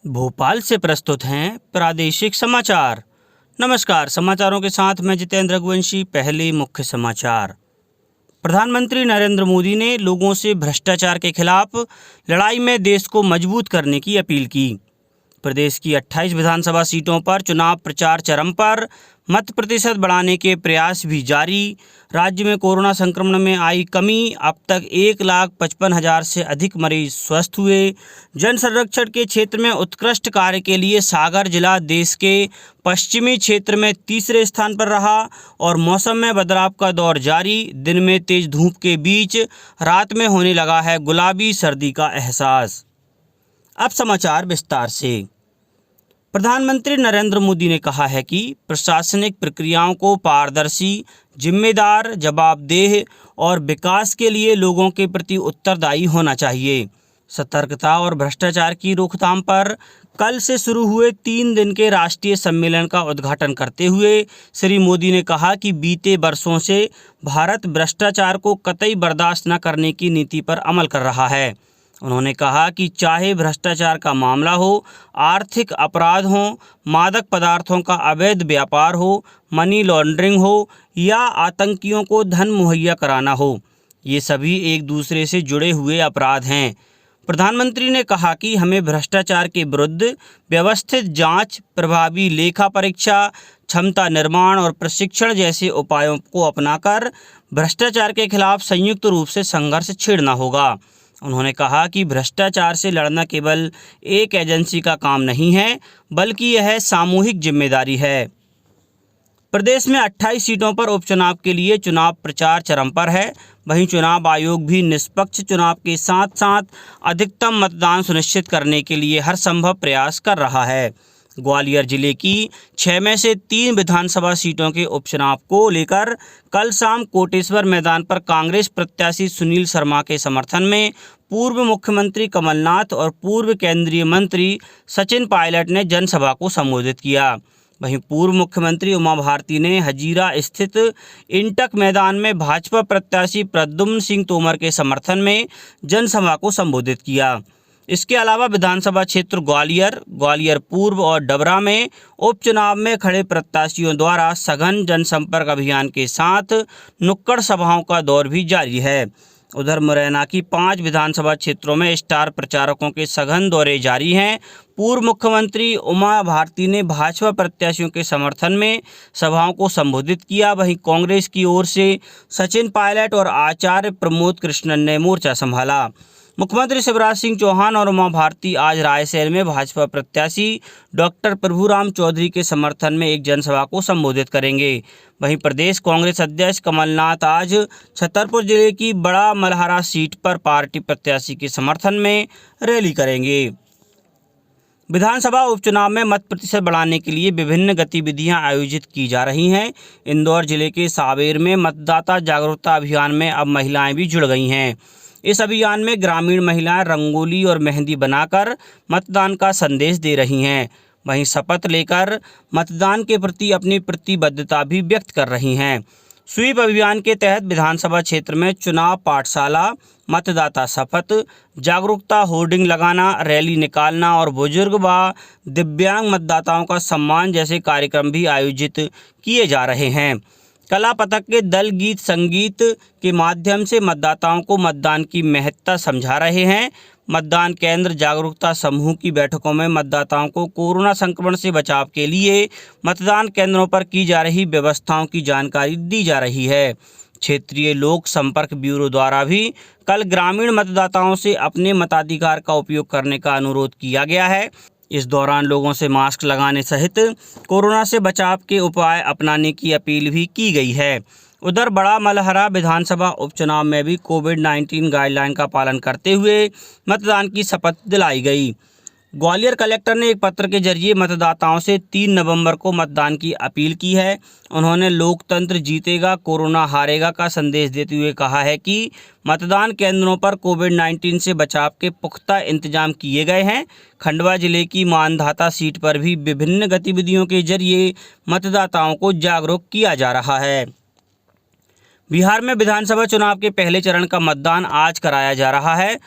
भोपाल से प्रस्तुत हैं प्रादेशिक समाचार। नमस्कार, समाचारों के साथ मैं जितेंद्र रघुवंशी। पहले मुख्य समाचार। प्रधानमंत्री नरेंद्र मोदी ने लोगों से भ्रष्टाचार के खिलाफ लड़ाई में देश को मजबूत करने की अपील की। प्रदेश की 28 विधानसभा सीटों पर चुनाव प्रचार चरम पर, मत प्रतिशत बढ़ाने के प्रयास भी जारी। राज्य में कोरोना संक्रमण में आई कमी, अब तक 1,55,000 से अधिक मरीज स्वस्थ हुए। जन संरक्षण के क्षेत्र में उत्कृष्ट कार्य के लिए सागर जिला देश के पश्चिमी क्षेत्र में तीसरे स्थान पर रहा। और मौसम में बदलाव का दौर जारी, दिन में तेज धूप के बीच रात में होने लगा है गुलाबी सर्दी का एहसास। अब समाचार विस्तार से। प्रधानमंत्री नरेंद्र मोदी ने कहा है कि प्रशासनिक प्रक्रियाओं को पारदर्शी, जिम्मेदार, जवाबदेह और विकास के लिए लोगों के प्रति उत्तरदायी होना चाहिए। सतर्कता और भ्रष्टाचार की रोकथाम पर कल से शुरू हुए 3 दिन के राष्ट्रीय सम्मेलन का उद्घाटन करते हुए श्री मोदी ने कहा कि बीते वर्षों से भारत भ्रष्टाचार को कतई बर्दाश्त न करने की नीति पर अमल कर रहा है। उन्होंने कहा कि चाहे भ्रष्टाचार का मामला हो, आर्थिक अपराध हो, मादक पदार्थों का अवैध व्यापार हो, मनी लॉन्ड्रिंग हो या आतंकियों को धन मुहैया कराना हो, ये सभी एक दूसरे से जुड़े हुए अपराध हैं। प्रधानमंत्री ने कहा कि हमें भ्रष्टाचार के विरुद्ध व्यवस्थित जांच, प्रभावी लेखा परीक्षा, क्षमता निर्माण और प्रशिक्षण जैसे उपायों को अपनाकर भ्रष्टाचार के खिलाफ संयुक्त रूप से संघर्ष छेड़ना होगा। उन्होंने कहा कि भ्रष्टाचार से लड़ना केवल एक एजेंसी का काम नहीं है, बल्कि यह सामूहिक जिम्मेदारी है। प्रदेश में 28 सीटों पर उपचुनाव के लिए चुनाव प्रचार चरम पर है। वहीं चुनाव आयोग भी निष्पक्ष चुनाव के साथ साथ अधिकतम मतदान सुनिश्चित करने के लिए हर संभव प्रयास कर रहा है। ग्वालियर जिले की 6 में से 3 विधानसभा सीटों के उपचुनाव को लेकर कल शाम कोटेश्वर मैदान पर कांग्रेस प्रत्याशी सुनील शर्मा के समर्थन में पूर्व मुख्यमंत्री कमलनाथ और पूर्व केंद्रीय मंत्री सचिन पायलट ने जनसभा को संबोधित किया। वहीं पूर्व मुख्यमंत्री उमा भारती ने हजीरा स्थित इंटक मैदान में भाजपा प्रत्याशी प्रद्युम्न सिंह तोमर के समर्थन में जनसभा को संबोधित किया। इसके अलावा विधानसभा क्षेत्र ग्वालियर, ग्वालियर पूर्व और डबरा में उपचुनाव में खड़े प्रत्याशियों द्वारा सघन जनसंपर्क अभियान के साथ नुक्कड़ सभाओं का दौर भी जारी है। उधर मुरैना की 5 विधानसभा क्षेत्रों में स्टार प्रचारकों के सघन दौरे जारी हैं। पूर्व मुख्यमंत्री उमा भारती ने भाजपा प्रत्याशियों के समर्थन में सभाओं को संबोधित किया। वहीं कांग्रेस की ओर से सचिन पायलट और आचार्य प्रमोद कृष्णन ने मोर्चा संभाला। मुख्यमंत्री शिवराज सिंह चौहान और उमा भारती आज रायसेन में भाजपा प्रत्याशी डॉक्टर प्रभुराम चौधरी के समर्थन में एक जनसभा को संबोधित करेंगे। वहीं प्रदेश कांग्रेस अध्यक्ष कमलनाथ आज छतरपुर जिले की बड़ा मलहरा सीट पर पार्टी प्रत्याशी के समर्थन में रैली करेंगे। विधानसभा उपचुनाव में मत प्रतिशत बढ़ाने के लिए विभिन्न गतिविधियां आयोजित की जा रही हैं। इंदौर जिले के सावेर में मतदाता जागरूकता अभियान में अब महिलाएं भी जुड़ गई हैं। इस अभियान में ग्रामीण महिलाएं रंगोली और मेहंदी बनाकर मतदान का संदेश दे रही हैं। वहीं शपथ लेकर मतदान के प्रति अपनी प्रतिबद्धता भी व्यक्त कर रही हैं। स्वीप अभियान के तहत विधानसभा क्षेत्र में चुनाव पाठशाला, मतदाता शपथ, जागरूकता होर्डिंग लगाना, रैली निकालना और बुजुर्ग व दिव्यांग मतदाताओं का सम्मान जैसे कार्यक्रम भी आयोजित किए जा रहे हैं। कला पथक के दल गीत संगीत के माध्यम से मतदाताओं को मतदान की महत्ता समझा रहे हैं। मतदान केंद्र जागरूकता समूह की बैठकों में मतदाताओं को कोरोना संक्रमण से बचाव के लिए मतदान केंद्रों पर की जा रही व्यवस्थाओं की जानकारी दी जा रही है। क्षेत्रीय लोक संपर्क ब्यूरो द्वारा भी कल ग्रामीण मतदाताओं से अपने मताधिकार का उपयोग करने का अनुरोध किया गया है। इस दौरान लोगों से मास्क लगाने सहित कोरोना से बचाव के उपाय अपनाने की अपील भी की गई है। उधर बड़ा मलहरा विधानसभा उपचुनाव में भी कोविड-19 गाइडलाइन का पालन करते हुए मतदान की शपथ दिलाई गई। ग्वालियर कलेक्टर ने एक पत्र के जरिए मतदाताओं से 3 नवंबर को मतदान की अपील की है। उन्होंने लोकतंत्र जीतेगा, कोरोना हारेगा का संदेश देते हुए कहा है कि मतदान केंद्रों पर कोविड-19 से बचाव के पुख्ता इंतजाम किए गए हैं। खंडवा जिले की मानधाता सीट पर भी विभिन्न गतिविधियों के जरिए मतदाताओं को जागरूक किया जा रहा है। बिहार में विधानसभा चुनाव के पहले चरण का मतदान आज कराया जा रहा है।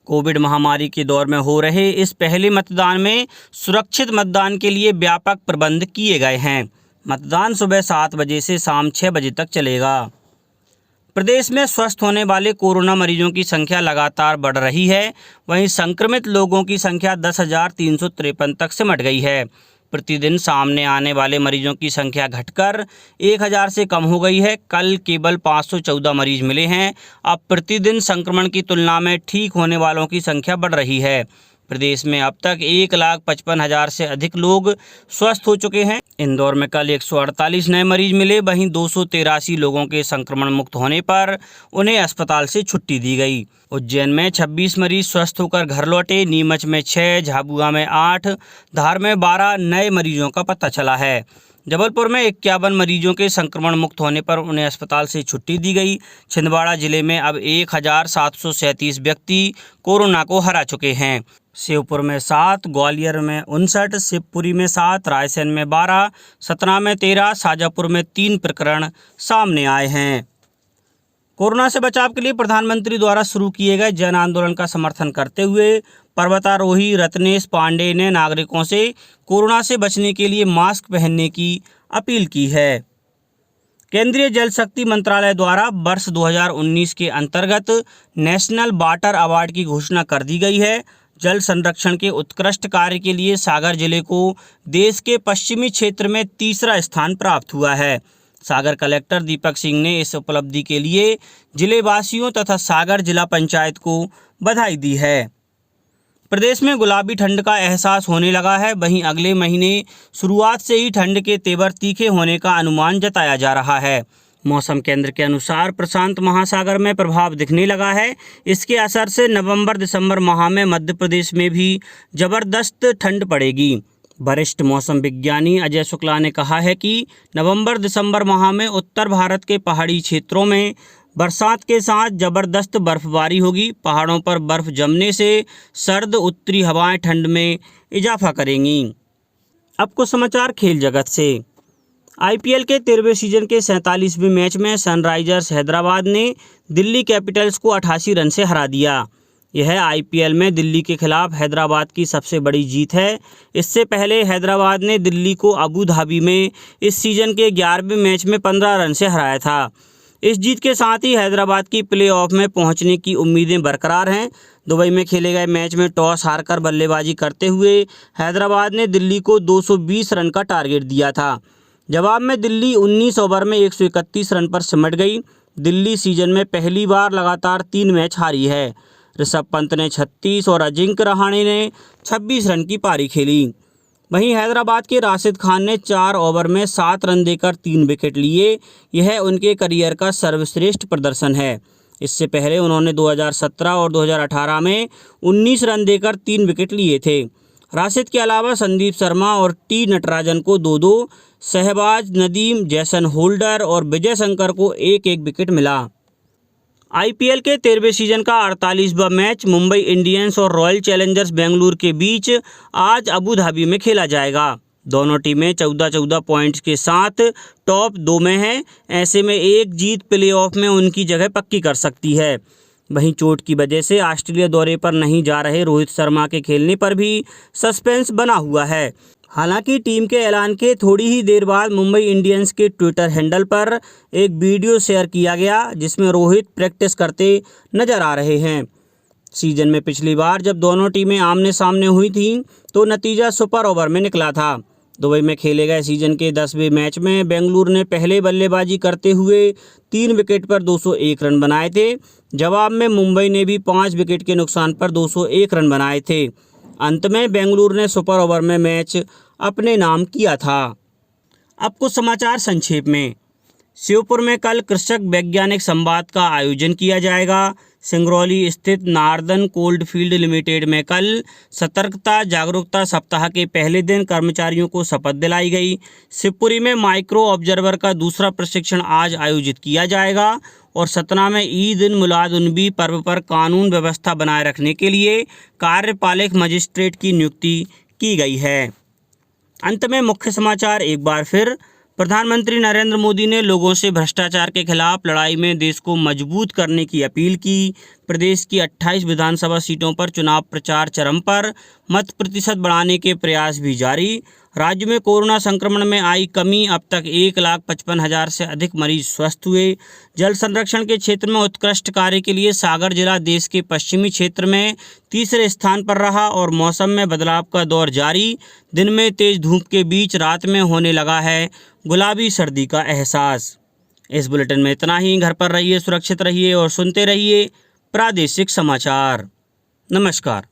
कोविड महामारी के दौर में हो रहे इस पहले मतदान में सुरक्षित मतदान के लिए व्यापक प्रबंध किए गए हैं। मतदान सुबह 7 बजे से शाम 6 बजे तक चलेगा। प्रदेश में स्वस्थ होने वाले कोरोना मरीजों की संख्या लगातार बढ़ रही है। वहीं संक्रमित लोगों की संख्या 10,353 तक सिमट गई है। प्रतिदिन सामने आने वाले मरीजों की संख्या घटकर 1,000 से कम हो गई है। कल केवल 514 मरीज मिले हैं। अब प्रतिदिन संक्रमण की तुलना में ठीक होने वालों की संख्या बढ़ रही है। प्रदेश में अब तक 1,55,000 से अधिक लोग स्वस्थ हो चुके हैं। इंदौर में कल 148 नए मरीज मिले। वहीं 283 लोगों के संक्रमण मुक्त होने पर उन्हें अस्पताल से छुट्टी दी गई। उज्जैन में 26 मरीज स्वस्थ होकर घर लौटे। नीमच में 6, झाबुआ में 8, धार में 12 नए मरीजों का पता चला है। जबलपुर में 51 मरीजों के संक्रमण मुक्त होने पर उन्हें अस्पताल से छुट्टी दी गई। छिंदवाड़ा जिले में अब 1,737 व्यक्ति कोरोना को हरा चुके हैं। श्योपुर में 7, ग्वालियर में 59, शिवपुरी में 7, रायसेन में 12, सतना में 13, शाजापुर में 3 प्रकरण सामने आए हैं। कोरोना से बचाव के लिए प्रधानमंत्री द्वारा शुरू किए गए जन आंदोलन का समर्थन करते हुए पर्वतारोही रत्नेश पांडे ने नागरिकों से कोरोना से बचने के लिए मास्क पहनने की अपील की है। केंद्रीय जल शक्ति मंत्रालय द्वारा वर्ष 2019 के अंतर्गत नेशनल वाटर अवार्ड की घोषणा कर दी गई है। जल संरक्षण के उत्कृष्ट कार्य के लिए सागर जिले को देश के पश्चिमी क्षेत्र में 3रा स्थान प्राप्त हुआ है। सागर कलेक्टर दीपक सिंह ने इस उपलब्धि के लिए जिलेवासियों तथा सागर जिला पंचायत को बधाई दी है। प्रदेश में गुलाबी ठंड का एहसास होने लगा है। वहीं अगले महीने शुरुआत से ही ठंड के तेवर तीखे होने का अनुमान जताया जा रहा है। मौसम केंद्र के अनुसार प्रशांत महासागर में प्रभाव दिखने लगा है। इसके असर से नवंबर-दिसंबर माह में मध्य प्रदेश में भी जबरदस्त ठंड पड़ेगी। वरिष्ठ मौसम विज्ञानी अजय शुक्ला ने कहा है कि नवंबर-दिसंबर माह में उत्तर भारत के पहाड़ी क्षेत्रों में बरसात के साथ जबरदस्त बर्फबारी होगी। पहाड़ों पर बर्फ जमने से सर्द उत्तरी हवाएं ठंड में इजाफा करेंगी। अब कुछ समाचार खेल जगत से। आईपीएल के 13वें सीजन के 47वें मैच में सनराइजर्स हैदराबाद ने दिल्ली कैपिटल्स को 88 रन से हरा दिया। यह आईपीएल में दिल्ली के खिलाफ हैदराबाद की सबसे बड़ी जीत है। इससे पहले हैदराबाद ने दिल्ली को अबू धाबी में इस सीजन के 11वें मैच में 15 रन से हराया था। इस जीत के साथ ही हैदराबाद की प्लेऑफ में पहुंचने की उम्मीदें बरकरार हैं। दुबई में खेले गए मैच में टॉस हारकर बल्लेबाजी करते हुए हैदराबाद ने दिल्ली को 220 रन का टारगेट दिया था। जवाब में दिल्ली 19 ओवर में 131 रन पर सिमट गई। दिल्ली सीजन में पहली बार लगातार 3 मैच हारी है। ऋषभ पंत ने 36 और अजिंक्य रहाणे ने 26 रन की पारी खेली। वहीं हैदराबाद के राशिद खान ने 4 ओवर में 7 रन देकर 3 विकेट लिए। यह उनके करियर का सर्वश्रेष्ठ प्रदर्शन है। इससे पहले उन्होंने 2017 और 2018 में 19 रन देकर 3 विकेट लिए थे। राशिद के अलावा संदीप शर्मा और टी नटराजन को 2-2, शहबाज नदीम, जैसन होल्डर और विजय शंकर को 1-1 विकेट मिला। आईपीएल के 13वें सीजन का 48वां मैच मुंबई इंडियंस और रॉयल चैलेंजर्स बेंगलुरु के बीच आज अबू धाबी में खेला जाएगा। दोनों टीमें 14-14 पॉइंट्स के साथ टॉप 2 में हैं। ऐसे में एक जीत प्लेऑफ में उनकी जगह पक्की कर सकती है। वहीं चोट की वजह से ऑस्ट्रेलिया दौरे पर नहीं जा रहे रोहित शर्मा के खेलने पर भी सस्पेंस बना हुआ है। हालांकि टीम के ऐलान के थोड़ी ही देर बाद मुंबई इंडियंस के ट्विटर हैंडल पर एक वीडियो शेयर किया गया जिसमें रोहित प्रैक्टिस करते नजर आ रहे हैं। सीजन में पिछली बार जब दोनों टीमें आमने सामने हुई थीं तो नतीजा सुपर ओवर में निकला था। दुबई में खेले गए सीजन के 10वें मैच में बेंगलुरु ने पहले बल्लेबाजी करते हुए 3 विकेट पर 201 रन बनाए थे। जवाब में मुंबई ने भी 5 विकेट के नुकसान पर 201 रन बनाए थे। अंत में बेंगलुरु ने सुपर ओवर में मैच अपने नाम किया था। अब कुछ समाचार संक्षेप में। श्योपुर में कल कृषक वैज्ञानिक संवाद का आयोजन किया जाएगा। सिंगरौली स्थित नार्दन कोल्डफील्ड लिमिटेड में कल सतर्कता जागरूकता सप्ताह के पहले दिन कर्मचारियों को शपथ दिलाई गई। शिवपुरी में माइक्रो ऑब्जर्वर का दूसरा प्रशिक्षण आज आयोजित किया जाएगा और सतना में ईद उल मिलाद-उन-नबी पर्व पर कानून व्यवस्था बनाए रखने के लिए कार्यपालक मजिस्ट्रेट की नियुक्ति की गई है। अंत में मुख्य समाचार एक बार फिर। प्रधानमंत्री नरेंद्र मोदी ने लोगों से भ्रष्टाचार के खिलाफ लड़ाई में देश को मजबूत करने की अपील की। प्रदेश की 28 विधानसभा सीटों पर चुनाव प्रचार चरम पर, मत प्रतिशत बढ़ाने के प्रयास भी जारी। राज्य में कोरोना संक्रमण में आई कमी, अब तक 1,55,000 से अधिक मरीज स्वस्थ हुए। जल संरक्षण के क्षेत्र में उत्कृष्ट कार्य के लिए सागर जिला देश के पश्चिमी क्षेत्र में तीसरे स्थान पर रहा और मौसम में बदलाव का दौर जारी। दिन में तेज धूप के बीच रात में होने लगा है गुलाबी सर्दी का एहसास। इस बुलेटिन में इतना ही। घर पर रहिए, सुरक्षित रहिए और सुनते रहिए प्रादेशिक समाचार। नमस्कार।